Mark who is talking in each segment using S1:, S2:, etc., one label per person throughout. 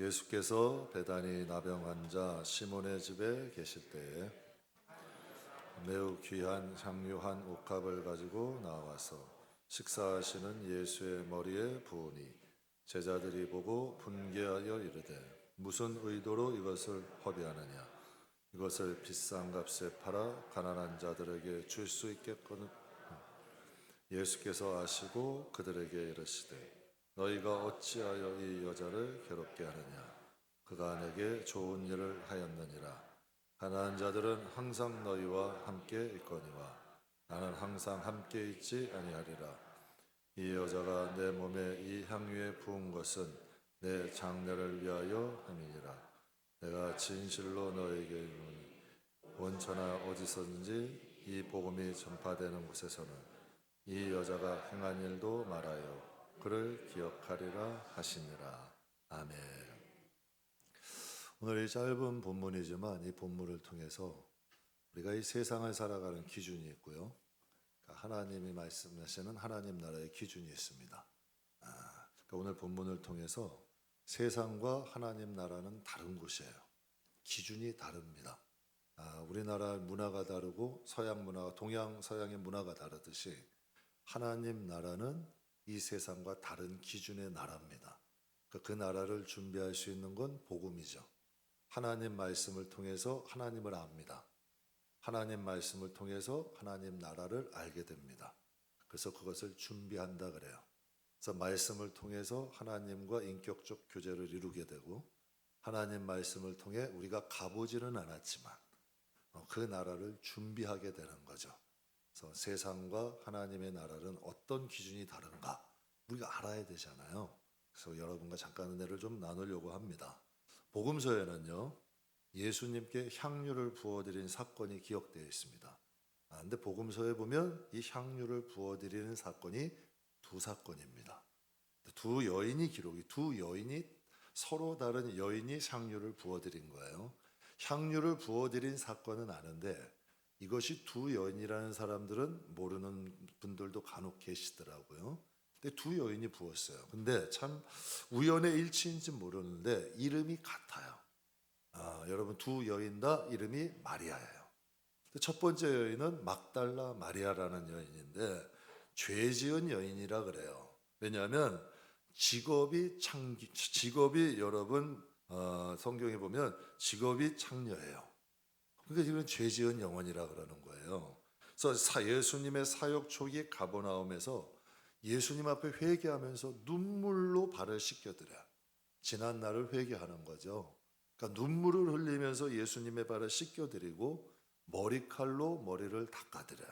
S1: 예수께서 베다니 나병 환자 시몬의 집에 계실 때에 매우 귀한 향유 한 옥합을 가지고 나와서 식사하시는 예수의 머리에 부으니 제자들이 보고 분개하여 이르되 무슨 의도로 이것을 허비하느냐, 이것을 비싼 값에 팔아 가난한 자들에게 줄 수 있겠거늘. 예수께서 아시고 그들에게 이르시되 너희가 어찌하여 이 여자를 괴롭게 하느냐, 그가 내게 좋은 일을 하였느니라. 가난한 자들은 항상 너희와 함께 있거니와 나는 항상 함께 있지 아니하리라. 이 여자가 내 몸에 이 향유에 부은 것은 내 장례를 위하여 함이니라. 내가 진실로 너희에게 이르노니 원천하 어디서든지 이 복음이 전파되는 곳에서는 이 여자가 행한 일도 말하여 그를 기억하리라 하시니라. 아멘. 오늘 이 짧은 본문이지만 이 본문을 통해서 우리가 이 세상을 살아가는 기준이 있고요, 하나님이 말씀하시는 하나님 나라의 기준이 있습니다. 그러니까 오늘 본문을 통해서 세상과 하나님 나라는 다른 곳이에요. 기준이 다릅니다. 우리나라 문화가 다르고 서양 문화와 동양 서양의 문화가 다르듯이 하나님 나라는 이 세상과 다른 기준의 나라입니다. 그 나라를 준비할 수 있는 건 복음이죠. 하나님 말씀을 통해서 하나님을 압니다. 하나님 말씀을 통해서 하나님 나라를 알게 됩니다. 그래서 그것을 준비한다 그래요. 그래서 말씀을 통해서 하나님과 인격적 교제를 이루게 되고, 하나님 말씀을 통해 우리가 가보지는 않았지만 그 나라를 준비하게 되는 거죠. 그래서 세상과 하나님의 나라는 어떤 기준이 다른가 우리가 알아야 되잖아요. 그래서 여러분과 잠깐 은혜를 좀 나누려고 합니다. 복음서에는요, 예수님께 향유를 부어드린 사건이 기억되어 있습니다. 근데 복음서에 보면 이 향유를 부어드리는 사건이 두 사건입니다. 두 여인이 서로 다른 여인이 향유를 부어드린 거예요. 향유를 부어드린 사건은 아는데 이것이 두 여인이라는 사람들은 모르는 분들도 간혹 계시더라고요. 근데 두 여인이 부었어요. 근데 참 우연의 일치인지 모르는데 이름이 같아요. 여러분, 두 여인 다 이름이 마리아예요. 첫 번째 여인은 막달라 마리아라는 여인인데 죄 지은 여인이라 그래요. 왜냐하면 직업이 여러분, 성경에 보면 직업이 창녀예요. 그러니까 이건 죄 지은 영혼이라 그러는 거예요. 그래서 예수님의 사역 초기 가버나움에서 예수님 앞에 회개하면서 눈물로 발을 씻겨드려요. 지난 날을 회개하는 거죠. 그러니까 눈물을 흘리면서 예수님의 발을 씻겨드리고 머리칼로 머리를 닦아드려요.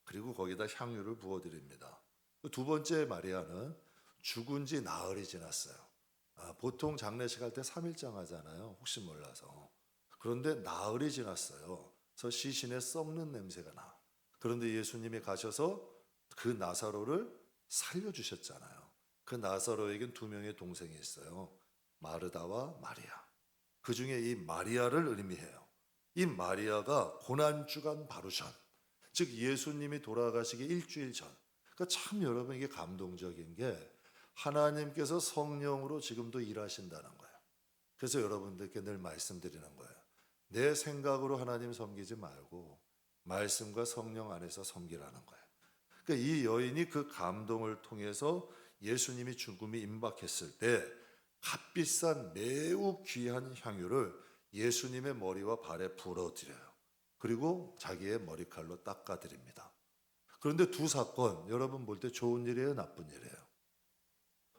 S1: 그리고 거기다 향유를 부어드립니다. 두 번째 마리아는 죽은 지 나흘이 지났어요. 보통 장례식 할 때 3일장 하잖아요. 혹시 몰라서. 그런데 나흘이 지났어요. 그래서 시신에 썩는 냄새가 나. 그런데 예수님이 가셔서 그 나사로를 살려주셨잖아요. 그 나사로에겐 두 명의 동생이 있어요. 마르다와 마리아. 그 중에 이 마리아를 의미해요. 이 마리아가 고난주간 바루션, 즉 예수님이 돌아가시기 일주일 전. 그러니까 참 여러분, 이게 감동적인 게 하나님께서 성령으로 지금도 일하신다는 거예요. 그래서 여러분들께 늘 말씀드리는 거예요. 내 생각으로 하나님 섬기지 말고 말씀과 성령 안에서 섬기라는 거예요. 그러니까 이 여인이 그 감동을 통해서 예수님이 죽음이 임박했을 때 값비싼 매우 귀한 향유를 예수님의 머리와 발에 불어드려요. 그리고 자기의 머리칼로 닦아드립니다. 그런데 두 사건, 여러분 볼 때 좋은 일이에요, 나쁜 일이에요?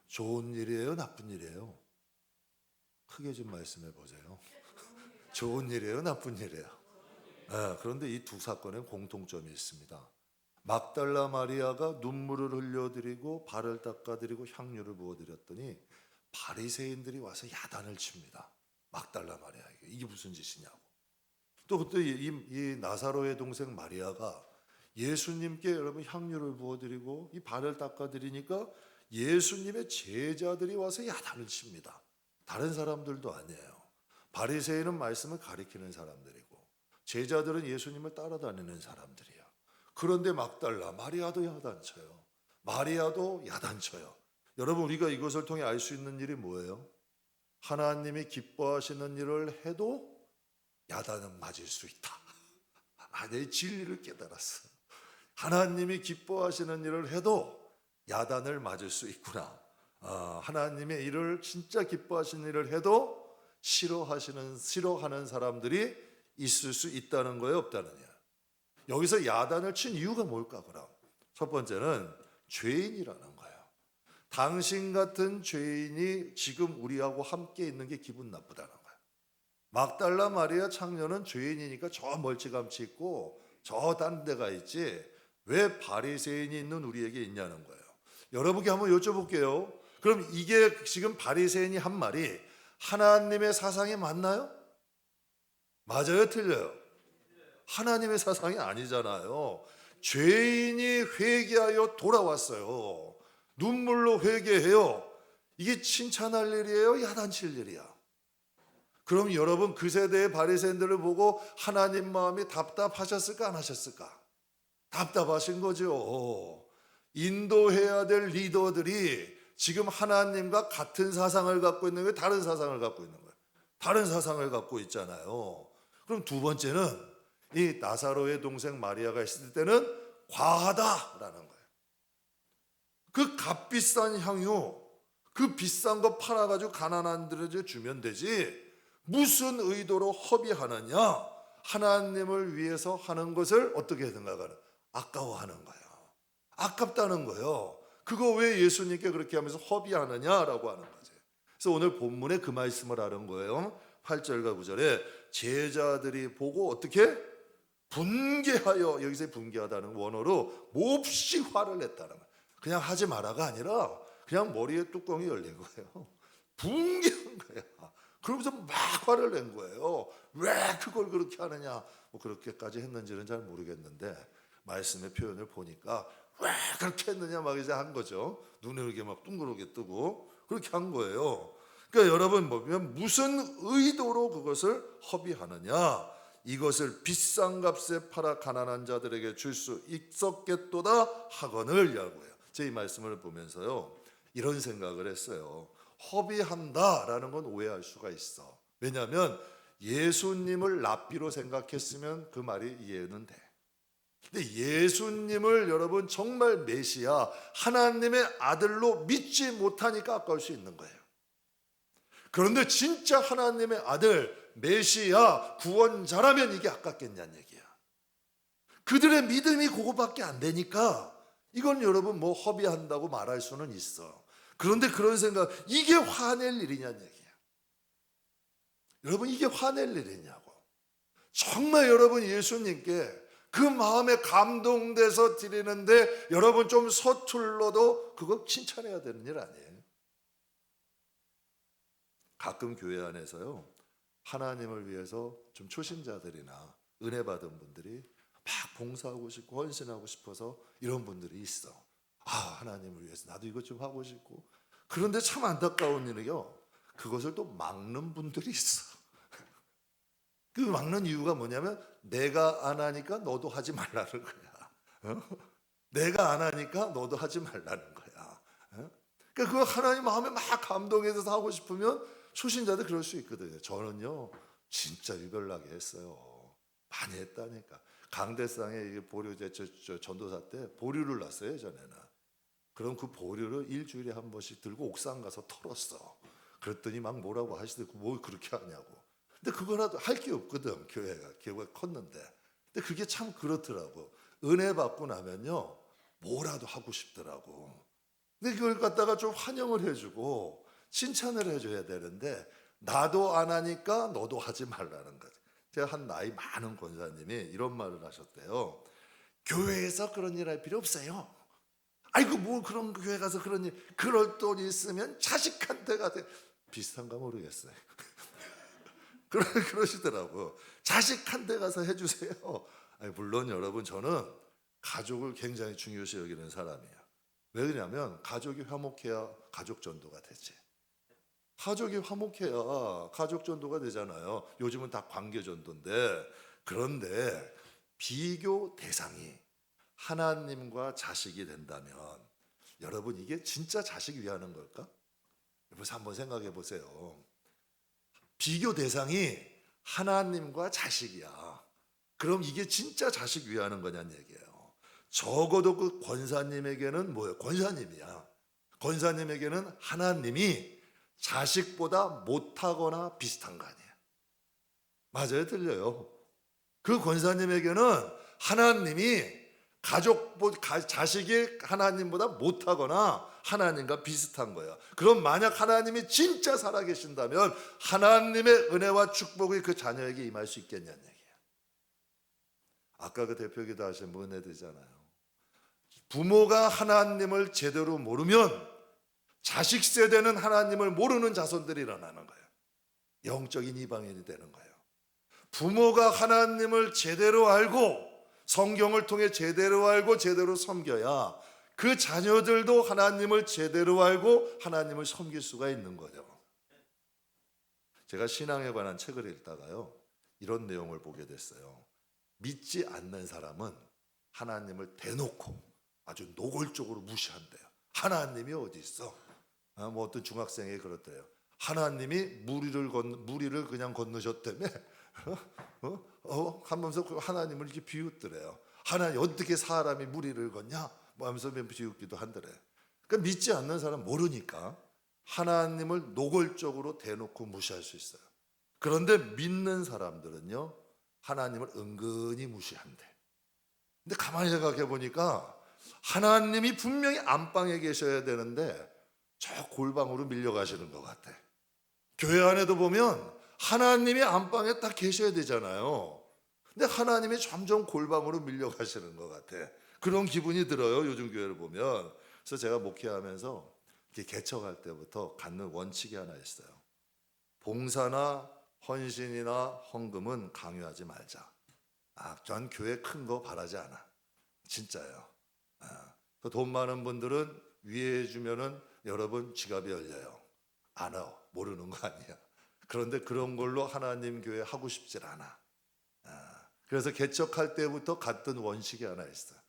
S1: 좋은 일이에요, 나쁜 일이에요? 크게 좀 말씀해 보세요. 좋은 일이에요, 나쁜 일이에요? 그런데 이 두 사건에 공통점이 있습니다. 막달라 마리아가 눈물을 흘려드리고 발을 닦아드리고 향유를 부어드렸더니 바리새인들이 와서 야단을 칩니다. 막달라 마리아에게 이게 무슨 짓이냐고. 또 그때 이 나사로의 동생 마리아가 예수님께 여러분 향유를 부어드리고 이 발을 닦아드리니까 예수님의 제자들이 와서 야단을 칩니다. 다른 사람들도 아니에요. 바리새인은 말씀을 가리키는 사람들이고 제자들은 예수님을 따라다니는 사람들이에요. 그런데 막달라 마리아도 야단쳐요. 마리아도 야단쳐요. 여러분, 우리가 이것을 통해 알 수 있는 일이 뭐예요? 하나님이 기뻐하시는 일을 해도 야단은 맞을 수 있다. 내 진리를 깨달았어. 하나님이 기뻐하시는 일을 해도 야단을 맞을 수 있구나. 하나님의 일을 진짜 기뻐하시는 일을 해도 싫어하는 사람들이 있을 수 있다는 거예요, 없다느냐. 여기서 야단을 친 이유가 뭘까 그럼? 첫 번째는 죄인이라는 거예요. 당신 같은 죄인이 지금 우리하고 함께 있는 게 기분 나쁘다는 거예요. 막달라 마리아 창녀는 죄인이니까 저 멀찌감치 있고 저 딴 데가 있지 왜 바리새인이 있는 우리에게 있냐는 거예요. 여러분께 한번 여쭤볼게요. 그럼 이게 지금 바리새인이 한 말이 하나님의 사상이 맞나요? 맞아요, 틀려요? 하나님의 사상이 아니잖아요. 죄인이 회개하여 돌아왔어요. 눈물로 회개해요. 이게 칭찬할 일이에요? 야단칠 일이야? 그럼 여러분 그 세대의 바리새인들을 보고 하나님 마음이 답답하셨을까 안 하셨을까? 답답하신 거죠. 인도해야 될 리더들이 지금 하나님과 같은 사상을 갖고 있는 거예요? 다른 사상을 갖고 있는 거예요? 다른 사상을 갖고 있잖아요. 그럼 두 번째는 이 나사로의 동생 마리아가 있을 때는 과하다라는 거예요. 그 값비싼 향유, 그 비싼 거 팔아가지고 가난한들에게 주면 되지 무슨 의도로 허비하느냐? 하나님을 위해서 하는 것을 어떻게 생각하는? 아까워하는 거예요. 아깝다는 거예요. 그거 왜 예수님께 그렇게 하면서 허비하느냐라고 하는 거지. 그래서 오늘 본문에 그 말씀을 하는 거예요. 8절과 9절에 제자들이 보고 어떻게? 분개하여, 여기서 분개하다는 원어로 몹시 화를 냈다는 거예요. 그냥 하지 마라가 아니라 그냥 머리에 뚜껑이 열린 거예요. 분개한 거야. 그러면서 막 화를 낸 거예요. 왜 그걸 그렇게 하느냐? 뭐 그렇게까지 했는지는 잘 모르겠는데 말씀의 표현을 보니까 왜 그렇게 했느냐 막 이제 한 거죠. 눈에 이렇게 막 둥그렇게 뜨고 그렇게 한 거예요. 그러니까 여러분 보면 무슨 의도로 그것을 허비하느냐? 이것을 비싼 값에 팔아 가난한 자들에게 줄 수 있었겠도다 하거늘 라고요. 제 이 말씀을 보면서요 이런 생각을 했어요. 허비한다라는 건 오해할 수가 있어. 왜냐하면 예수님을 랍비로 생각했으면 그 말이 이해는 돼. 근데 예수님을 여러분 정말 메시아 하나님의 아들로 믿지 못하니까 아까울 수 있는 거예요. 그런데 진짜 하나님의 아들 메시아 구원자라면 이게 아깝겠냐는 얘기야. 그들의 믿음이 그거밖에 안 되니까 이건 여러분 뭐 허비한다고 말할 수는 있어. 그런데 그런 생각, 이게 화낼 일이냐는 얘기야. 여러분 이게 화낼 일이냐고. 정말 여러분 예수님께 그 마음에 감동돼서 드리는데 여러분 좀 서툴러도 그거 칭찬해야 되는 일 아니에요. 가끔 교회 안에서요 하나님을 위해서 좀 초신자들이나 은혜 받은 분들이 막 봉사하고 싶고 헌신하고 싶어서 이런 분들이 있어. 하나님을 위해서 나도 이것 좀 하고 싶고. 그런데 참 안타까운 일이요 그것을 또 막는 분들이 있어. 그 막는 이유가 뭐냐면 내가 안 하니까 너도 하지 말라는 거야. 내가 안 하니까 너도 하지 말라는 거야. 그러니까 그 하나님 마음에 막 감동해서 하고 싶으면 초신자들 그럴 수 있거든요. 저는요 진짜 유별나게 했어요. 많이 했다니까. 강대상에 보류 전도사 때 보류를 놨어요 전에는. 그럼 그 보류를 일주일에 한 번씩 들고 옥상 가서 털었어. 그랬더니 막 뭐라고 하시더라고. 뭐 그렇게 하냐고. 근데 그거라도 할 게 없거든. 교회가 컸는데. 근데 그게 참 그렇더라고. 은혜 받고 나면요 뭐라도 하고 싶더라고. 근데 그걸 갖다가 좀 환영을 해주고 칭찬을 해줘야 되는데 나도 안 하니까 너도 하지 말라는 거지. 제가 한 나이 많은 권사님이 이런 말을 하셨대요. 교회에서 그런 일 할 필요 없어요. 아이고 뭐 그런 교회 가서 그런 일, 그럴 돈 있으면 자식한테 가서. 비슷한가 모르겠어요. 그러시더라고. 자식한테 가서 해주세요. 물론 여러분 저는 가족을 굉장히 중요시 여기는 사람이에요. 왜 그러냐면 가족이 화목해야 가족 전도가 되지. 가족이 화목해야 가족 전도가 되잖아요. 요즘은 다 관계 전도인데. 그런데 비교 대상이 하나님과 자식이 된다면 여러분 이게 진짜 자식 위하는 걸까? 여러분 한번 생각해 보세요. 비교 대상이 하나님과 자식이야. 그럼 이게 진짜 자식 위하는 거냐는 얘기예요. 적어도 그 권사님에게는 뭐예요? 권사님이야. 권사님에게는 하나님이 자식보다 못하거나 비슷한 거 아니에요. 맞아요? 틀려요? 그 권사님에게는 하나님이 자식이 하나님보다 못하거나 하나님과 비슷한 거예요. 그럼 만약 하나님이 진짜 살아계신다면 하나님의 은혜와 축복이 그 자녀에게 임할 수 있겠냐는 얘기예요. 아까 그 대표기도 하신 은혜되잖아요. 부모가 하나님을 제대로 모르면 자식 세대는 하나님을 모르는 자손들이 일어나는 거예요. 영적인 이방인이 되는 거예요. 부모가 하나님을 제대로 알고 성경을 통해 제대로 알고 제대로 섬겨야 그 자녀들도 하나님을 제대로 알고 하나님을 섬길 수가 있는 거죠. 제가 신앙에 관한 책을 읽다가요, 이런 내용을 보게 됐어요. 믿지 않는 사람은 하나님을 대놓고 아주 노골적으로 무시한대요. 하나님이 어디 있어? 뭐 어떤 중학생이 그렇대요. 하나님이 무리를 그냥 건너셨다며? 하면서 하나님을 이렇게 비웃더래요. 하나님 어떻게 사람이 무리를 걷냐? 뭐 하면서 비웃기도 한더래. 그러니까 믿지 않는 사람 모르니까 하나님을 노골적으로 대놓고 무시할 수 있어요. 그런데 믿는 사람들은요, 하나님을 은근히 무시한대. 근데 가만히 생각해 보니까 하나님이 분명히 안방에 계셔야 되는데 저 골방으로 밀려가시는 것 같아. 교회 안에도 보면 하나님이 안방에 딱 계셔야 되잖아요. 근데 하나님이 점점 골방으로 밀려가시는 것 같아. 그런 기분이 들어요, 요즘 교회를 보면. 그래서 제가 목회하면서 개척할 때부터 갖는 원칙이 하나 있어요. 봉사나 헌신이나 헌금은 강요하지 말자. 전 교회 큰 거 바라지 않아. 진짜예요. 돈 많은 분들은 위해 주면은 여러분 지갑이 열려요. 알아. 모르는 거 아니야. 그런데 그런 걸로 하나님 교회 하고 싶질 않아. 그래서 개척할 때부터 갔던 원칙이 하나 있어요.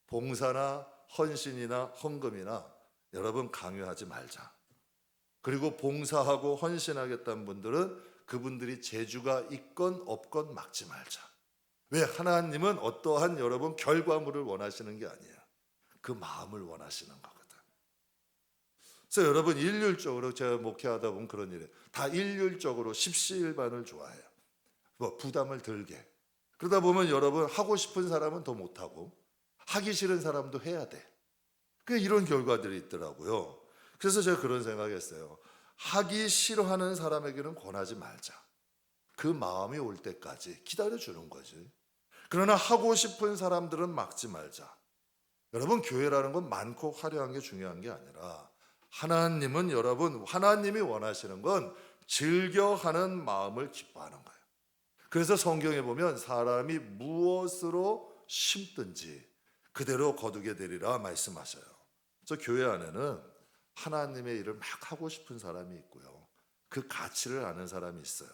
S1: 봉사나 헌신이나 헌금이나 여러분 강요하지 말자. 그리고 봉사하고 헌신하겠다는 분들은 그분들이 재주가 있건 없건 막지 말자. 왜? 하나님은 어떠한 여러분 결과물을 원하시는 게 아니에요. 그 마음을 원하시는 거거든. 그래서 여러분 일률적으로 제가 목회하다 보면 그런 일이에요. 다 일률적으로 십시일반을 좋아해요. 뭐 부담을 덜게. 그러다 보면 여러분 하고 싶은 사람은 더 못하고 하기 싫은 사람도 해야 돼. 이런 결과들이 있더라고요. 그래서 제가 그런 생각했어요. 하기 싫어하는 사람에게는 권하지 말자. 그 마음이 올 때까지 기다려주는 거지. 그러나 하고 싶은 사람들은 막지 말자. 여러분 교회라는 건 많고 화려한 게 중요한 게 아니라 하나님은 여러분 하나님이 원하시는 건 즐겨하는 마음을 기뻐하는 거예요. 그래서 성경에 보면 사람이 무엇으로 심든지 그대로 거두게 되리라 말씀하셔요. 그래서 교회 안에는 하나님의 일을 막 하고 싶은 사람이 있고요. 그 가치를 아는 사람이 있어요.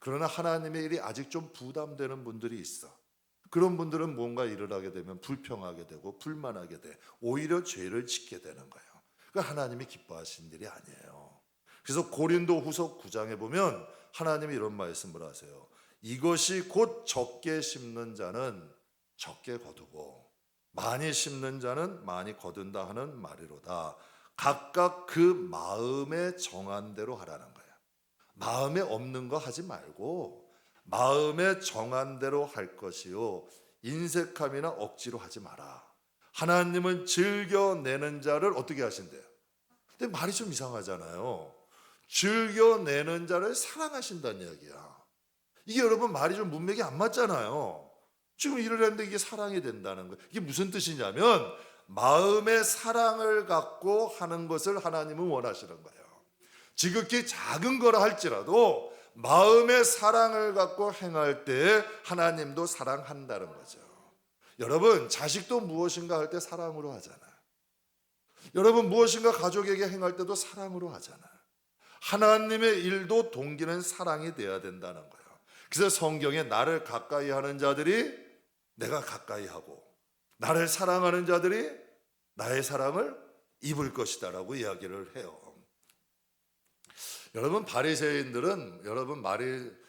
S1: 그러나 하나님의 일이 아직 좀 부담되는 분들이 있어. 그런 분들은 뭔가 일을 하게 되면 불평하게 되고 불만하게 돼. 오히려 죄를 짓게 되는 거예요. 그러니까 하나님이 기뻐하시는 일이 아니에요. 그래서 고린도후서 9장에 보면 하나님이 이런 말씀을 하세요. 이것이 곧 적게 심는 자는 적게 거두고 많이 심는 자는 많이 거둔다 하는 말이로다. 각각 그 마음에 정한 대로 하라는 거예요. 마음에 없는 거 하지 말고 마음에 정한 대로 할 것이요 인색함이나 억지로 하지 마라. 하나님은 즐겨내는 자를 어떻게 하신대요? 근데 말이 좀 이상하잖아요. 즐겨내는 자를 사랑하신다는 이야기야. 이게 여러분 말이 좀 문맥이 안 맞잖아요. 지금 일을 했는데 이게 사랑이 된다는 거예요. 이게 무슨 뜻이냐면 마음의 사랑을 갖고 하는 것을 하나님은 원하시는 거예요. 지극히 작은 거라 할지라도 마음의 사랑을 갖고 행할 때 하나님도 사랑한다는 거죠. 여러분 자식도 무엇인가 할 때 사랑으로 하잖아요. 여러분 무엇인가 가족에게 행할 때도 사랑으로 하잖아요. 하나님의 일도 동기는 사랑이 돼야 된다는 거예요. 그래서 성경에 나를 가까이 하는 자들이 내가 가까이 하고 나를 사랑하는 자들이 나의 사랑을 입을 것이다 라고 이야기를 해요. 여러분 바리새인들은 여러분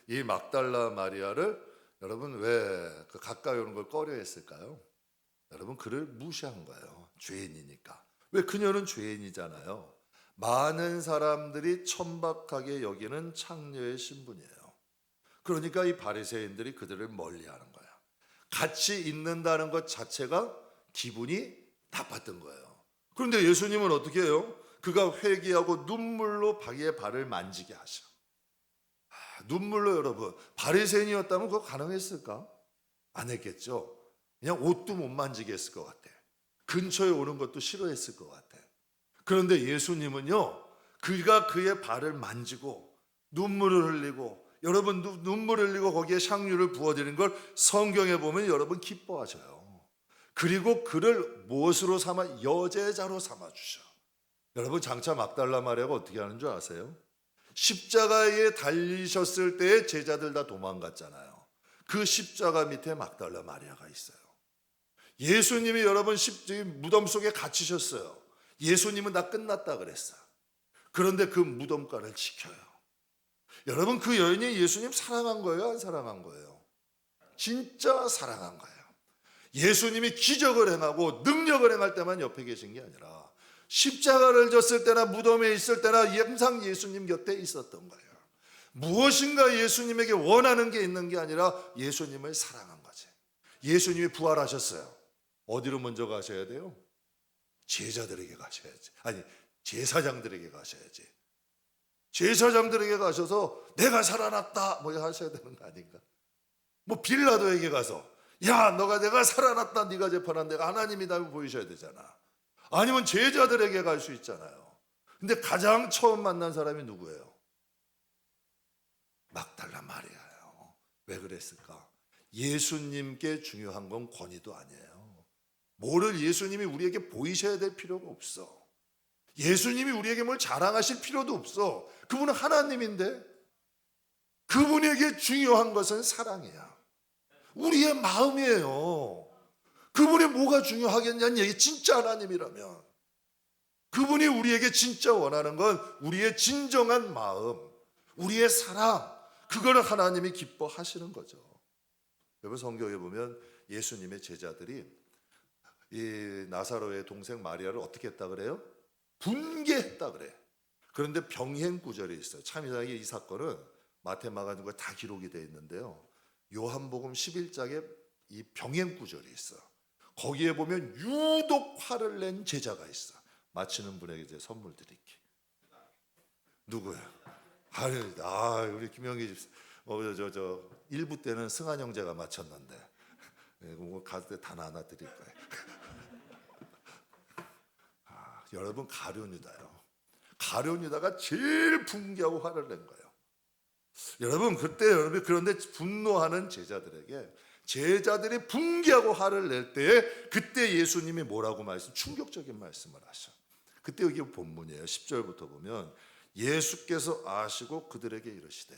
S1: 이 막달라 마리아를 여러분 왜 가까이 오는 걸 꺼려했을까요? 여러분 그를 무시한 거예요. 죄인이니까. 왜 그녀는 죄인이잖아요. 많은 사람들이 천박하게 여기는 창녀의 신분이에요. 그러니까 이 바리새인들이 그들을 멀리하는 거야. 같이 있는다는 것 자체가 기분이 나빴던 거예요. 그런데 예수님은 어떻게 해요? 그가 회개하고 눈물로 자기의 발을 만지게 하셔. 눈물로 여러분 바리새인이었다면 그거 가능했을까? 안 했겠죠. 그냥 옷도 못 만지게 했을 것 같아. 근처에 오는 것도 싫어했을 것 같아. 그런데 예수님은요, 그가 그의 발을 만지고 눈물을 흘리고, 여러분 눈물을 흘리고 거기에 향유를 부어드리는 걸 성경에 보면 여러분 기뻐하셔요. 그리고 그를 무엇으로 삼아? 여제자로 삼아주셔. 여러분 장차 막달라 마리아가 어떻게 하는 줄 아세요? 십자가에 달리셨을 때에 제자들 다 도망갔잖아요. 그 십자가 밑에 막달라 마리아가 있어요. 예수님이 여러분 무덤 속에 갇히셨어요. 예수님은 다 끝났다 그랬어요. 그런데 그 무덤가를 지켜요. 여러분 그 여인이 예수님 사랑한 거예요? 안 사랑한 거예요? 진짜 사랑한 거예요. 예수님이 기적을 행하고 능력을 행할 때만 옆에 계신 게 아니라 십자가를 졌을 때나 무덤에 있을 때나 항상 예수님 곁에 있었던 거예요. 무엇인가 예수님에게 원하는 게 있는 게 아니라 예수님을 사랑한 거지. 예수님이 부활하셨어요. 어디로 먼저 가셔야 돼요? 제자들에게 가셔야지. 아니, 제사장들에게 가셔야지. 제사장들에게 가셔서 내가 살아났다 뭐 하셔야 되는 거 아닌가? 뭐 빌라도에게 가서 야 너가 내가 살아났다 네가 재판한 내가 하나님이다 보이셔야 되잖아. 아니면 제자들에게 갈 수 있잖아요. 근데 가장 처음 만난 사람이 누구예요? 막달라 마리아예요. 왜 그랬을까? 예수님께 중요한 건 권위도 아니에요. 뭐를 예수님이 우리에게 보이셔야 될 필요가 없어. 예수님이 우리에게 뭘 자랑하실 필요도 없어. 그분은 하나님인데 그분에게 중요한 것은 사랑이야. 우리의 마음이에요. 그분이 뭐가 중요하겠냐는 얘기. 진짜 하나님이라면 그분이 우리에게 진짜 원하는 건 우리의 진정한 마음, 우리의 사랑, 그걸 하나님이 기뻐하시는 거죠. 여러분 성경에 보면 예수님의 제자들이 이 나사로의 동생 마리아를 어떻게 했다 그래요? 분개했다 그래. 그런데 병행 구절이 있어요. 참 이상하게 이 사건은 마태, 마가, 누가 다 기록이 되어 있는데요. 요한복음 11장에 이 병행 구절이 있어. 거기에 보면 유독 화를 낸 제자가 있어. 맞히는 분에게 이제 선물 드릴게. 누구야? 우리 김영기 집 저 1부 때는 승한 형제가 맞췄는데 갈 때 단 하나 드릴 거예요. 여러분 가룟 유다요. 가룟 유다가 제일 분개하고 화를 낸 거예요. 여러분 그때 그런데 분노하는 제자들이 분개하고 화를 낼 때에 그때 예수님이 뭐라고 충격적인 말씀을 하셔. 그때 여기 본문이에요. 10절부터 보면 예수께서 아시고 그들에게 이르시되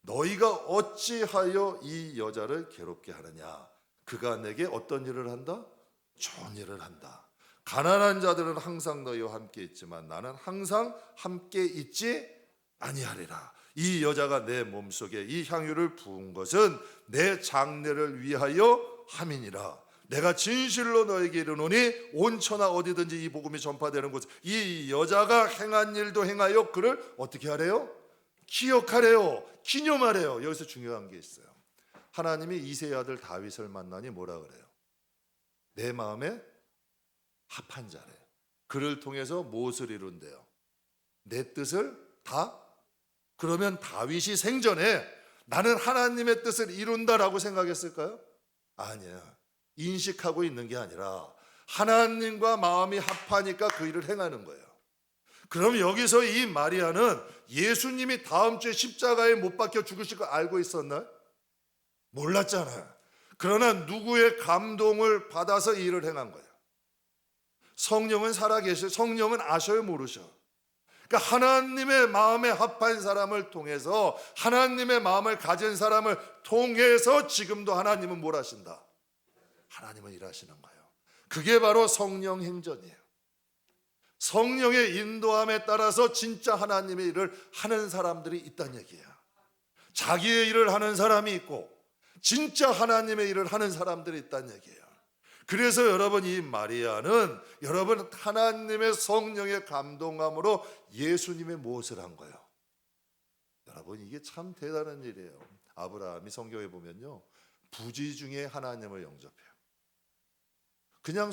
S1: 너희가 어찌하여 이 여자를 괴롭게 하느냐. 그가 내게 어떤 일을 한다? 좋은 일을 한다. 가난한 자들은 항상 너희와 함께 있지만 나는 항상 함께 있지 아니하리라. 이 여자가 내 몸속에 이 향유를 부은 것은 내 장례를 위하여 함이니라. 내가 진실로 너에게 이르노니 온 천하 어디든지 이 복음이 전파되는 곳 이 여자가 행한 일도 행하여 그를 어떻게 하래요? 기억하래요. 기념하래요. 여기서 중요한 게 있어요. 하나님이 이새의 아들 다윗을 만나니 뭐라 그래요? 내 마음에 합한 자래. 그를 통해서 무엇을 이룬대요? 내 뜻을 다? 그러면 다윗이 생전에 나는 하나님의 뜻을 이룬다라고 생각했을까요? 아니에요. 인식하고 있는 게 아니라 하나님과 마음이 합하니까 그 일을 행하는 거예요. 그럼 여기서 이 마리아는 예수님이 다음 주에 십자가에 못 박혀 죽으실 거 알고 있었나요? 몰랐잖아요. 그러나 누구의 감동을 받아서 이 일을 행한 거예요? 성령은 살아계셔. 성령은 아셔요, 모르셔? 그러니까 하나님의 마음에 합한 사람을 통해서 하나님의 마음을 가진 사람을 통해서 지금도 하나님은 뭘 하신다? 하나님은 일하시는 거예요. 그게 바로 성령 행전이에요. 성령의 인도함에 따라서 진짜 하나님의 일을 하는 사람들이 있다는 얘기예요. 자기의 일을 하는 사람이 있고 진짜 하나님의 일을 하는 사람들이 있다는 얘기예요. 그래서 여러분, 이 마리아는 여러분 하나님의 성령의 감동함으로 예수님의 무엇을 한 거예요? 여러분, 이게 참 대단한 일이에요. 아브라함이 성경에 보면요, 부지 중에 하나님을 영접해요. 그냥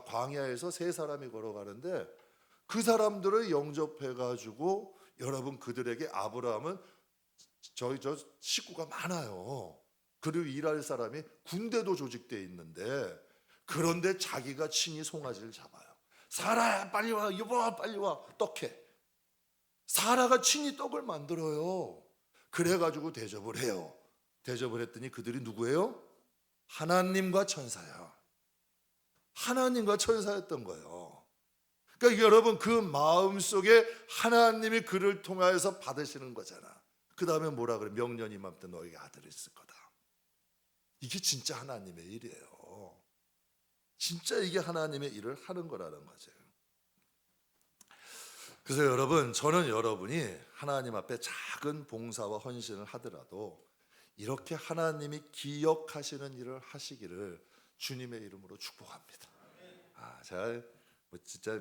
S1: 광야에서 세 사람이 걸어가는데 그 사람들을 영접해가지고 여러분, 그들에게 아브라함은 저 식구가 많아요. 그리고 일할 사람이 군대도 조직되어 있는데, 그런데 자기가 친히 송아지를 잡아요. 사라야 빨리 와, 여보 빨리 와, 떡해. 사라가 친히 떡을 만들어요. 그래가지고 대접을 해요. 대접을 했더니 그들이 누구예요? 하나님과 천사야. 하나님과 천사였던 거예요. 그러니까 여러분, 그 마음속에 하나님이 그를 통하여서 받으시는 거잖아. 그 다음에 뭐라 그래? 명년 이맘때 너에게 아들이 있을 거다. 이게 진짜 하나님의 일이에요. 진짜 이게 하나님의 일을 하는 거라는 거죠. 그래서 여러분, 저는 여러분이 하나님 앞에 작은 봉사와 헌신을 하더라도 이렇게 하나님이 기억하시는 일을 하시기를 주님의 이름으로 축복합니다. 제가 진짜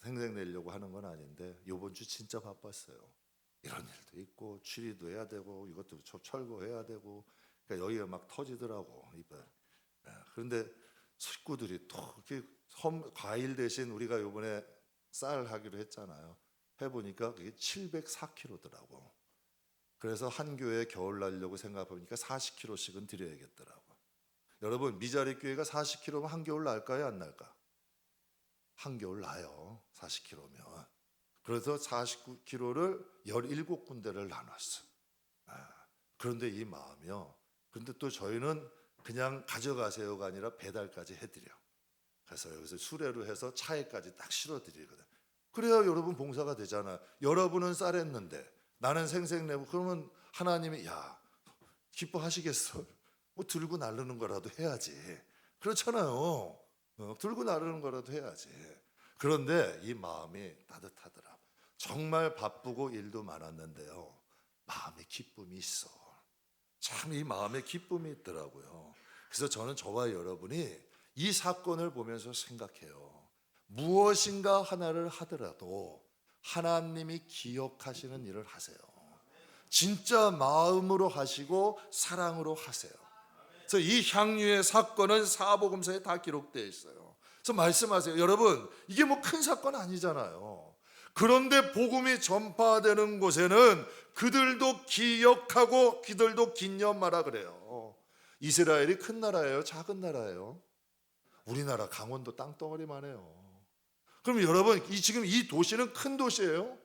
S1: 생색 내려고 하는 건 아닌데 이번 주 진짜 바빴어요. 이런 일도 있고 취리도 해야 되고 이것도 철거해야 되고, 그러니까 여기가 막 터지더라고. 그런데 식구들이 또 이렇게 과일 대신 우리가 이번에 쌀 하기로 했잖아요. 해보니까 그게 704kg더라고. 그래서 한 교회 겨울 날려고 생각해보니까 40kg씩은 드려야겠더라고. 여러분, 미자리 교회가 40kg면 한 겨울 날까요, 안 날까? 한 겨울 나요, 40kg면. 그래서 49kg를 17군데를 나눴어. 그런데 이 마음이요. 그런데 또 저희는 그냥 가져가세요가 아니라 배달까지 해드려. 그래서 여기서 수레로 해서 차에까지 딱 실어드리거든. 그래야 여러분 봉사가 되잖아. 여러분은 쌀했는데 나는 생색내고, 그러면 하나님이 야, 기뻐하시겠어? 뭐 들고 나르는 거라도 해야지. 그렇잖아요. 들고 나르는 거라도 해야지. 그런데 이 마음이 따뜻하더라. 정말 바쁘고 일도 많았는데요, 마음에 기쁨이 있어. 참 이 마음에 기쁨이 있더라고요. 그래서 저는 저와 여러분이 이 사건을 보면서 생각해요. 무엇인가 하나를 하더라도 하나님이 기억하시는 일을 하세요. 진짜 마음으로 하시고 사랑으로 하세요. 그래서 이 향유의 사건은 사복음서에 다 기록되어 있어요. 그래서 말씀하세요. 여러분, 이게 뭐 큰 사건 아니잖아요. 그런데 복음이 전파되는 곳에는 그들도 기억하고 그들도 기념하라 그래요. 이스라엘이 큰 나라예요, 작은 나라예요? 우리나라 강원도 땅덩어리만 해요. 그럼 여러분, 지금 이 도시는 큰 도시예요?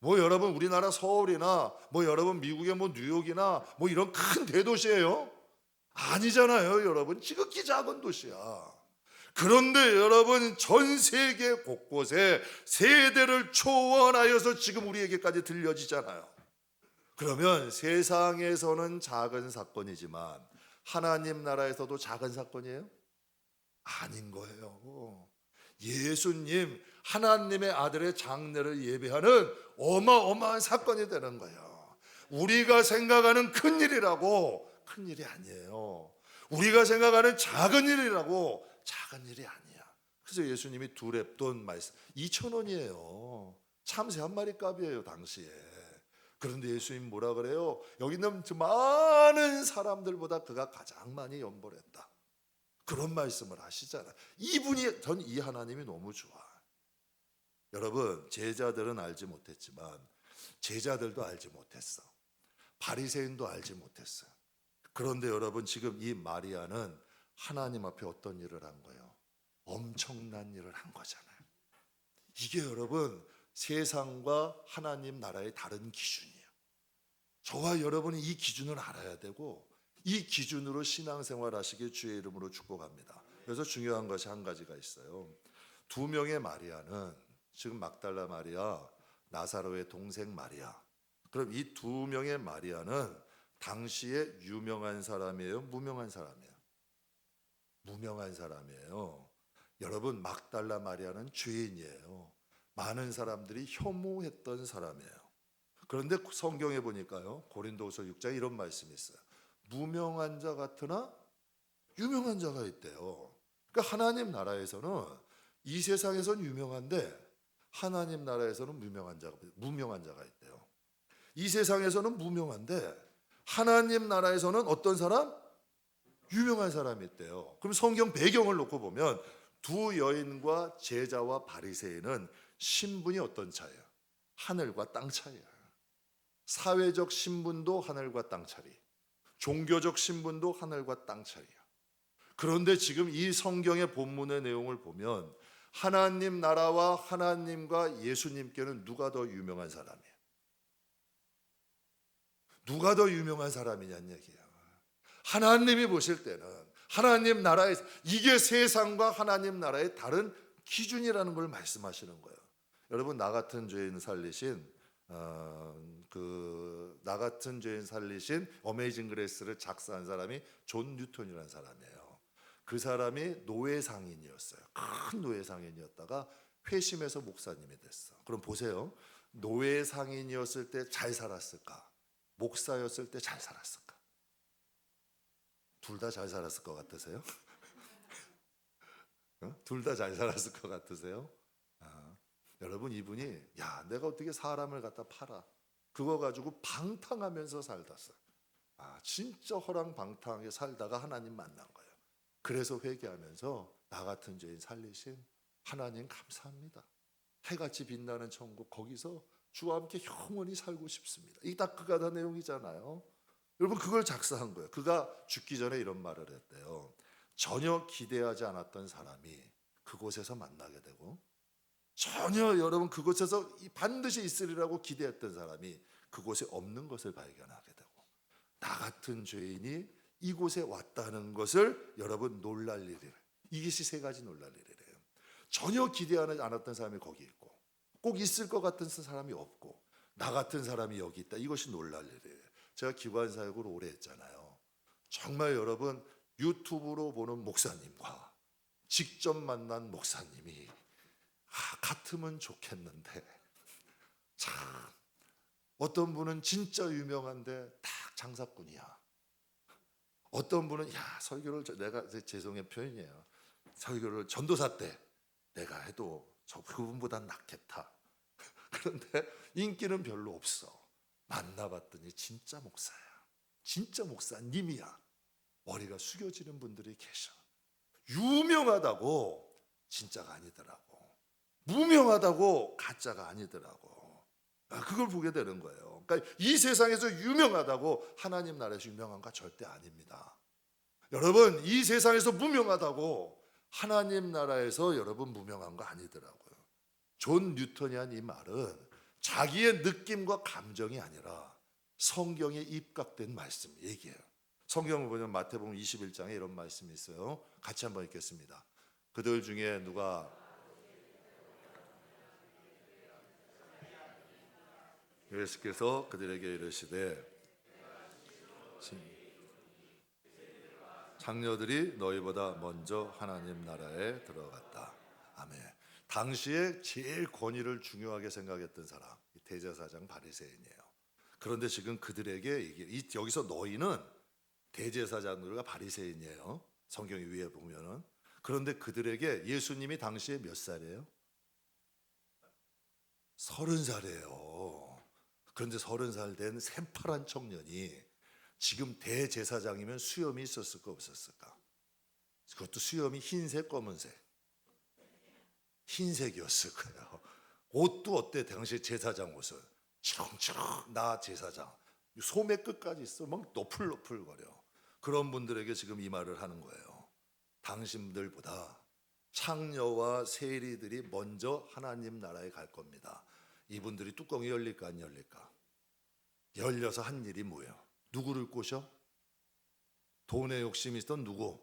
S1: 뭐 여러분 우리나라 서울이나 뭐 여러분 미국의 뭐 뉴욕이나 뭐 이런 큰 대도시예요? 아니잖아요. 여러분, 지극히 작은 도시야. 그런데 여러분, 전 세계 곳곳에 세대를 초월하여서 지금 우리에게까지 들려지잖아요. 그러면 세상에서는 작은 사건이지만 하나님 나라에서도 작은 사건이에요? 아닌 거예요. 예수님, 하나님의 아들의 장례를 예배하는 어마어마한 사건이 되는 거예요. 우리가 생각하는 큰 일이라고 큰 일이 아니에요. 우리가 생각하는 작은 일이라고 작은 일이 아니야. 그래서 예수님이 두 렙돈 말씀 2,000원이에요. 참새 한 마리 값이에요, 당시에. 그런데 예수님 뭐라 그래요? 여기 있는 많은 사람들보다 그가 가장 많이 연보했다. 그런 말씀을 하시잖아요. 이분이, 전 이 하나님이 너무 좋아. 여러분, 제자들은 알지 못했지만 제자들도 알지 못했어. 바리새인도 알지 못했어요. 그런데 여러분, 지금 이 마리아는 하나님 앞에 어떤 일을 한 거예요? 엄청난 일을 한 거잖아요. 이게 여러분, 세상과 하나님 나라의 다른 기준이에요. 저와 여러분이 이 기준을 알아야 되고 이 기준으로 신앙생활 하시길 주의 이름으로 축복합니다. 그래서 중요한 것이 한 가지가 있어요. 두 명의 마리아는, 지금 막달라 마리아, 나사로의 동생 마리아. 그럼 이 두 명의 마리아는 당시에 유명한 사람이에요? 무명한 사람이에요? 무명한 사람이에요. 여러분, 막달라 마리아는 죄인이에요. 많은 사람들이 혐오했던 사람이에요. 그런데 성경에 보니까요, 고린도후서 6장에 이런 말씀이 있어요. 무명한 자 같으나 유명한 자가 있대요. 그러니까 하나님 나라에서는 이 세상에선 유명한데 하나님 나라에서는 무명한 자가 있대요. 이 세상에서는 무명한데 하나님 나라에서는 어떤 사람? 유명한 사람이 있대요. 그럼 성경 배경을 놓고 보면 두 여인과 제자와 바리새인은 신분이 어떤 차이야? 하늘과 땅 차이야. 사회적 신분도 하늘과 땅 차이, 종교적 신분도 하늘과 땅 차이야. 그런데 지금 이 성경의 본문의 내용을 보면 하나님 나라와 하나님과 예수님께는 누가 더 유명한 사람이에요? 누가 더 유명한 사람이냐는 얘기야. 하나님이 보실 때는 하나님 나라에 이게 세상과 하나님 나라의 다른 기준이라는 걸 말씀하시는 거예요. 여러분, 나 같은 죄인 살리신 나 같은 죄인 살리신 어메이징 그레이스를 작사한 사람이 존 뉴턴이라는 사람이에요. 그 사람이 노예 상인이었어요. 큰 노예 상인이었다가 회심해서 목사님이 됐어. 그럼 보세요. 노예 상인이었을 때 잘 살았을까? 목사였을 때 잘 살았을까? 둘 다 잘 살았을 것 같으세요? 둘 다 잘 살았을 것 같으세요? 여러분, 이분이 내가 어떻게 사람을 갖다 팔아? 그거 가지고 방탕하면서 살았어요. 진짜 허랑방탕하게 살다가 하나님 만난 거예요. 그래서 회개하면서 나 같은 죄인 살리신 하나님 감사합니다. 해같이 빛나는 천국, 거기서 주와 함께 영원히 살고 싶습니다. 이게 다 그가 다 내용이잖아요. 여러분, 그걸 작사한 거예요. 그가 죽기 전에 이런 말을 했대요. 전혀 기대하지 않았던 사람이 그곳에서 만나게 되고, 전혀 여러분 그곳에서 반드시 있으리라고 기대했던 사람이 그곳에 없는 것을 발견하게 되고, 나 같은 죄인이 이곳에 왔다는 것을 여러분 놀랄 일이래요. 이것이 세 가지 놀랄 일이래요. 전혀 기대하지 않았던 사람이 거기 있고, 꼭 있을 것 같은 사람이 없고, 나 같은 사람이 여기 있다. 이것이 놀랄 일이에요. 제가 기관 사역을 오래 했잖아요. 정말 여러분, 유튜브로 보는 목사님과 직접 만난 목사님이 같으면 좋겠는데, 참 어떤 분은 진짜 유명한데 딱 장사꾼이야. 어떤 분은 설교를 내가 죄송한 표현이에요. 설교를 전도사 때 내가 해도 그분보단 낫겠다. 그런데 인기는 별로 없어. 만나봤더니 진짜 목사야. 진짜 목사님이야. 머리가 숙여지는 분들이 계셔. 유명하다고 진짜가 아니더라고. 무명하다고 가짜가 아니더라고. 그걸 보게 되는 거예요. 그러니까 이 세상에서 유명하다고 하나님 나라에서 유명한가? 절대 아닙니다. 여러분, 이 세상에서 무명하다고 하나님 나라에서 여러분 무명한 거 아니더라고요. 존 뉴턴이 한 이 말은 자기의 느낌과 감정이 아니라 성경에 입각된 말씀 얘기예요. 성경을 보면 마태복음 21장에 이런 말씀이 있어요. 같이 한번 읽겠습니다. 그들 중에 누가 예수께서 그들에게 이르시되 장녀들이 너희보다 먼저 하나님 나라에 들어갔다. 아멘. 당시에 제일 권위를 중요하게 생각했던 사람, 대제사장 바리새인이에요. 그런데 지금 그들에게 여기서 너희는 대제사장들과 바리새인이에요. 성경 위에 보면은. 그런데 그들에게 예수님이 당시에 몇 살이에요? 30살이에요. 그런데 30살 된 새파란 청년이 지금 대제사장이면 수염이 있었을까 없었을까? 그것도 수염이 흰색, 검은색. 흰색이었을 거예요. 옷도 어때? 당시 제사장 옷은 청청 나 제사장 소매 끝까지 있어. 막 너풀너풀거려. 그런 분들에게 지금 이 말을 하는 거예요. 당신들보다 창녀와 세리들이 먼저 하나님 나라에 갈 겁니다. 이분들이 뚜껑이 열릴까 안 열릴까? 열려서 한 일이 뭐예요? 누구를 꼬셔? 돈에 욕심이 있던 누구?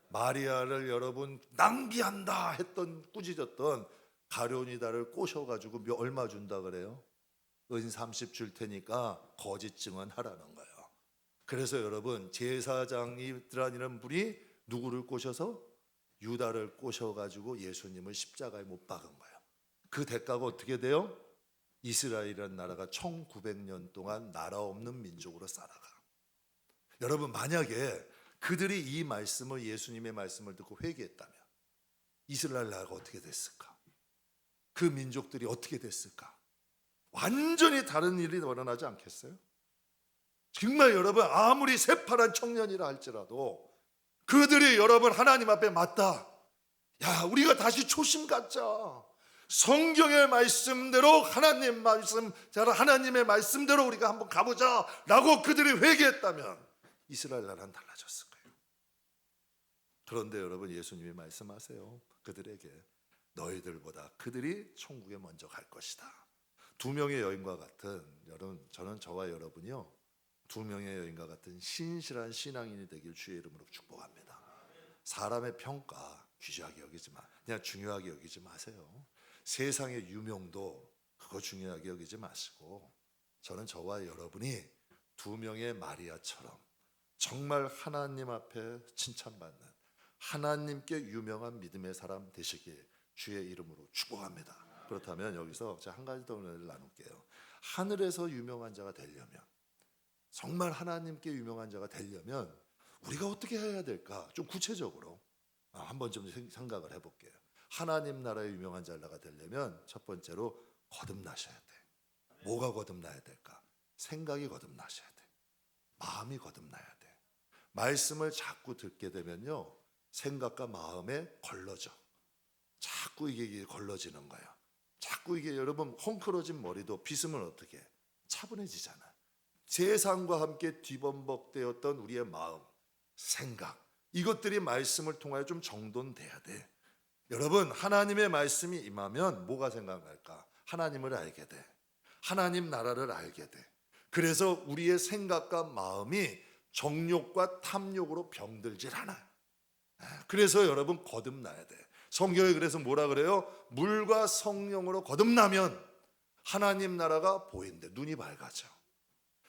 S1: 마리아를 여러분 낭비한다 했던 꾸짖었던 가룟유다를 꼬셔가지고 얼마 준다 그래요? 은 30 줄 테니까 거짓 증언하라는 거예요. 그래서 여러분 제사장이라는 분이 누구를 꼬셔서? 유다를 꼬셔가지고 예수님을 십자가에 못 박은 거예요. 그 대가가 어떻게 돼요? 이스라엘이라는 나라가 1900년 동안 나라 없는 민족으로 살아가. 여러분, 만약에 그들이 이 말씀을, 예수님의 말씀을 듣고 회개했다면 이스라엘 나라가 어떻게 됐을까? 그 민족들이 어떻게 됐을까? 완전히 다른 일이 일어나지 않겠어요? 정말 여러분, 아무리 새파란 청년이라 할지라도 그들이 여러분 하나님 앞에 맞다, 야, 우리가 다시 초심 갖자, 성경의 말씀대로 하나님의 말씀대로 우리가 한번 가보자 라고 그들이 회개했다면 이스라엘 나라는 달라졌을 거예요. 그런데 여러분, 예수님이 말씀하세요. 그들에게 너희들보다 그들이 천국에 먼저 갈 것이다. 두 명의 여인과 같은, 여러분, 저는 저와 여러분이요, 두 명의 여인과 같은 신실한 신앙인이 되길 주의 이름으로 축복합니다. 사람의 평가 귀하게 여기지 마, 그냥 중요하게 여기지 마세요. 세상의 유명도 그거 중요하게 여기지 마시고, 저는 저와 여러분이 두 명의 마리아처럼 정말 하나님 앞에 칭찬받는, 하나님께 유명한 믿음의 사람 되시길 주의 이름으로 축복합니다. 그렇다면 여기서 제가 한 가지 더 은혜를 나눌게요. 하늘에서 유명한 자가 되려면, 정말 하나님께 유명한 자가 되려면 우리가 어떻게 해야 될까? 좀 구체적으로 한번 좀 생각을 해볼게요. 하나님 나라의 유명한 자가 되려면 첫 번째로 거듭나셔야 돼. 뭐가 거듭나야 될까? 생각이 거듭나셔야 돼. 마음이 거듭나야 돼. 말씀을 자꾸 듣게 되면요, 생각과 마음에 걸러져. 자꾸 이게 걸러지는 거야. 자꾸 이게, 여러분, 헝클어진 머리도 빗으면 어떻게 차분해지잖아. 세상과 함께 뒤범벅되었던 우리의 마음, 생각, 이것들이 말씀을 통하여 좀 정돈돼야 돼. 여러분, 하나님의 말씀이 임하면 뭐가 생각날까? 하나님을 알게 돼. 하나님 나라를 알게 돼. 그래서 우리의 생각과 마음이 정욕과 탐욕으로 병들질 않아. 그래서 여러분, 거듭나야 돼. 성경에 그래서 뭐라 그래요? 물과 성령으로 거듭나면 하나님 나라가 보인대. 눈이 밝아져.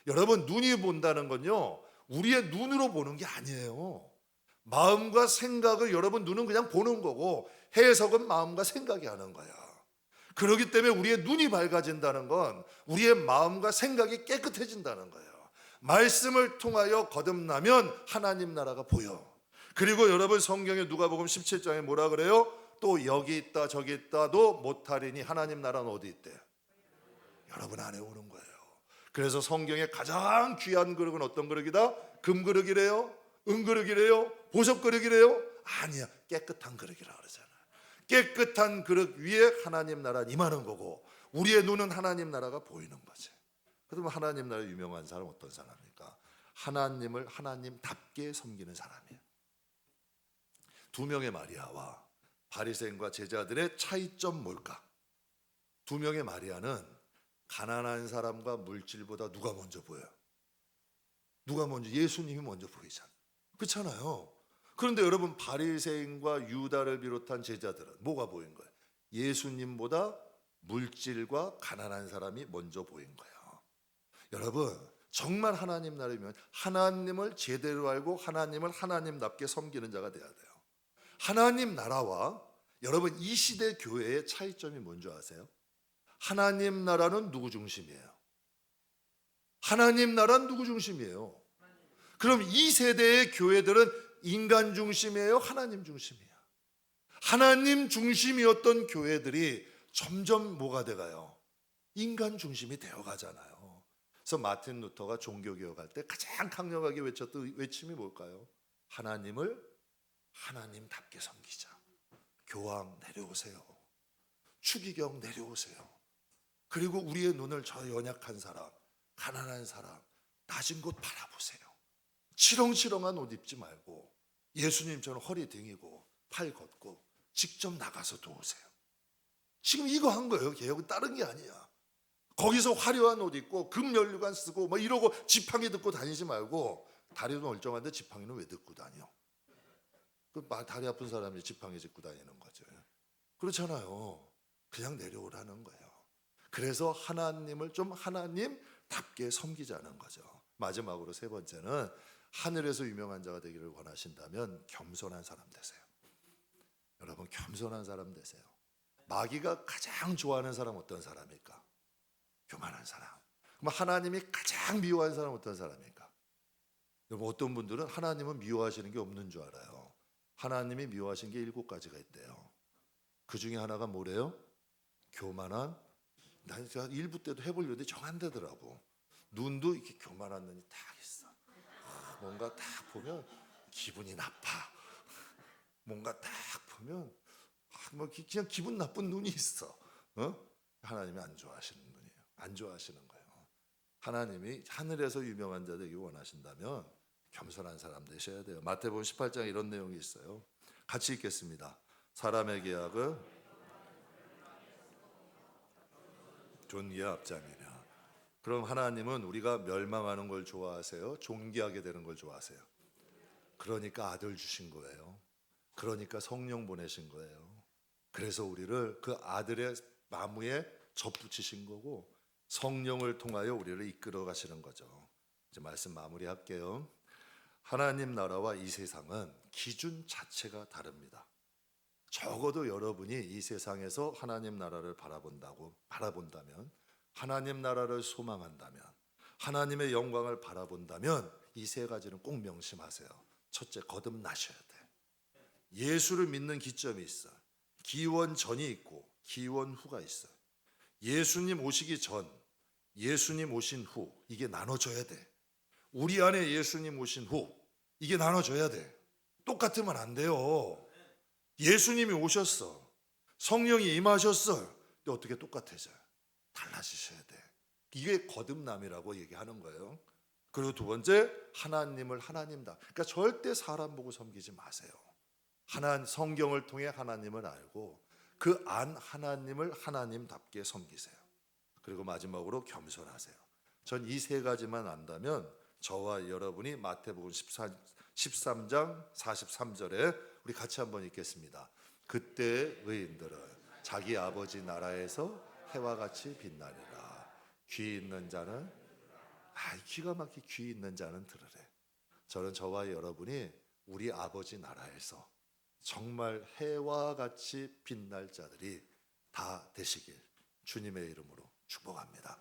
S1: 여러분, 눈이 본다는 건요, 우리의 눈으로 보는 게 아니에요. 마음과 생각을, 여러분, 눈은 그냥 보는 거고 해석은 마음과 생각이 하는 거야. 그렇기 때문에 우리의 눈이 밝아진다는 건 우리의 마음과 생각이 깨끗해진다는 거예요. 말씀을 통하여 거듭나면 하나님 나라가 보여. 그리고 여러분, 성경에 누가복음 17장에 뭐라 그래요? 또 여기 있다 저기 있다도 못하리니 하나님 나라는 어디 있대? 여러분 안에 오는 거예요. 그래서 성경의 가장 귀한 그릇은 어떤 그릇이다? 금그릇이래요? 은그릇이래요? 보석그릇이래요? 아니야, 깨끗한 그릇이라 그러잖아. 깨끗한 그릇 위에 하나님 나라는 임하는 거고, 우리의 눈은 하나님 나라가 보이는 거지. 그러면 하나님 나라 유명한 사람 어떤 사람입니까? 하나님을 하나님답게 섬기는 사람이에요. 두 명의 마리아와 바리새인과 제자들의 차이점 뭘까? 두 명의 마리아는 가난한 사람과 물질보다 누가 먼저 보여요? 누가 먼저? 예수님이 먼저 보이잖아요. 그렇잖아요. 그런데 여러분, 바리새인과 유다를 비롯한 제자들은 뭐가 보인 거예요? 예수님보다 물질과 가난한 사람이 먼저 보인 거예요. 여러분, 정말 하나님 나라면 하나님을 제대로 알고 하나님을 하나님답게 섬기는 자가 돼야 돼요. 하나님 나라와 여러분 이 시대 교회의 차이점이 뭔지 아세요? 하나님 나라는 누구 중심이에요? 하나님 나라는 누구 중심이에요? 그럼 이 세대의 교회들은 인간 중심이에요? 하나님 중심이에요? 하나님 중심이었던 교회들이 점점 뭐가 돼가요? 인간 중심이 되어가잖아요. 그래서 마틴 루터가 종교개혁할 때 가장 강력하게 외쳤던 외침이 뭘까요? 하나님을 하나님답게 섬기자. 교황 내려오세요. 추기경 내려오세요. 그리고 우리의 눈을 저 연약한 사람, 가난한 사람, 낮은 곳 바라보세요. 치렁치렁한 옷 입지 말고 예수님처럼 허리 등이고 팔 걷고 직접 나가서 도우세요. 지금 이거 한 거예요. 개혁은 다른 게 아니야. 거기서 화려한 옷 입고 금연류관 쓰고 뭐 이러고 지팡이 듣고 다니지 말고, 다리도 멀쩡한데 지팡이는 왜 듣고 다녀? 그 다리 아픈 사람이 지팡이 짚고 다니는 거죠. 그렇잖아요. 그냥 내려오라는 거예요. 그래서 하나님을 좀 하나님답게 섬기자는 거죠. 마지막으로 세 번째는 하늘에서 유명한 자가 되기를 원하신다면 겸손한 사람 되세요. 여러분, 겸손한 사람 되세요. 마귀가 가장 좋아하는 사람 어떤 사람일까? 교만한 사람. 그럼 하나님이 가장 미워하는 사람 어떤 사람일까? 여러분, 어떤 분들은 하나님은 미워하시는 게 없는 줄 알아요. 하나님이 미워하신 게 7가지가 있대요. 그 중에 하나가 뭐래요? 교만한, 난 제가 일부 때도 해보려는데 정 안 되더라고. 눈도 이렇게 교만한 눈이 딱 있어. 뭔가 딱 보면 기분이 나빠. 뭔가 딱 보면 뭐 그냥 기분 나쁜 눈이 있어. 하나님이 안 좋아하시는 눈이에요. 안 좋아하시는 거예요. 하나님이 하늘에서 유명한 자 되기 원하신다면 겸손한 사람 되셔야 돼요. 마태복음 18장에 이런 내용이 있어요. 같이 읽겠습니다. 사람의 계약은 존귀의 앞장이냐. 그럼 하나님은 우리가 멸망하는 걸 좋아하세요? 존귀하게 되는 걸 좋아하세요? 그러니까 아들 주신 거예요. 그러니까 성령 보내신 거예요. 그래서 우리를 그 아들의 나무에 접붙이신 거고 성령을 통하여 우리를 이끌어 가시는 거죠. 이제 말씀 마무리할게요. 하나님 나라와 이 세상은 기준 자체가 다릅니다. 적어도 여러분이 이 세상에서 하나님 나라를 바라본다면, 하나님 나라를 소망한다면, 하나님의 영광을 바라본다면 이 3가지는 꼭 명심하세요. 첫째, 거듭나셔야 돼. 예수를 믿는 기점이 있어요. 기원 전이 있고 기원 후가 있어요. 예수님 오시기 전, 예수님 오신 후, 이게 나눠져야 돼. 우리 안에 예수님 오신 후, 이게 나눠져야 돼. 똑같으면 안 돼요. 예수님이 오셨어. 성령이 임하셨어요. 근데 어떻게 똑같아져요? 달라지셔야 돼. 이게 거듭남이라고 얘기하는 거예요. 그리고 2번째, 하나님을 하나님다. 그러니까 절대 사람 보고 섬기지 마세요. 성경을 통해 하나님을 알고 그 안 하나님을 하나님답게 섬기세요. 그리고 마지막으로 겸손하세요. 전 이 3가지만 안다면 저와 여러분이 마태복음 13장 43절에 우리 같이 한번 읽겠습니다. 그때 의인들은 자기 아버지 나라에서 해와 같이 빛나리라. 귀 있는 자는 기가 막히게 귀 있는 자는 들으래. 저는 저와 여러분이 우리 아버지 나라에서 정말 해와 같이 빛날 자들이 다 되시길 주님의 이름으로 축복합니다.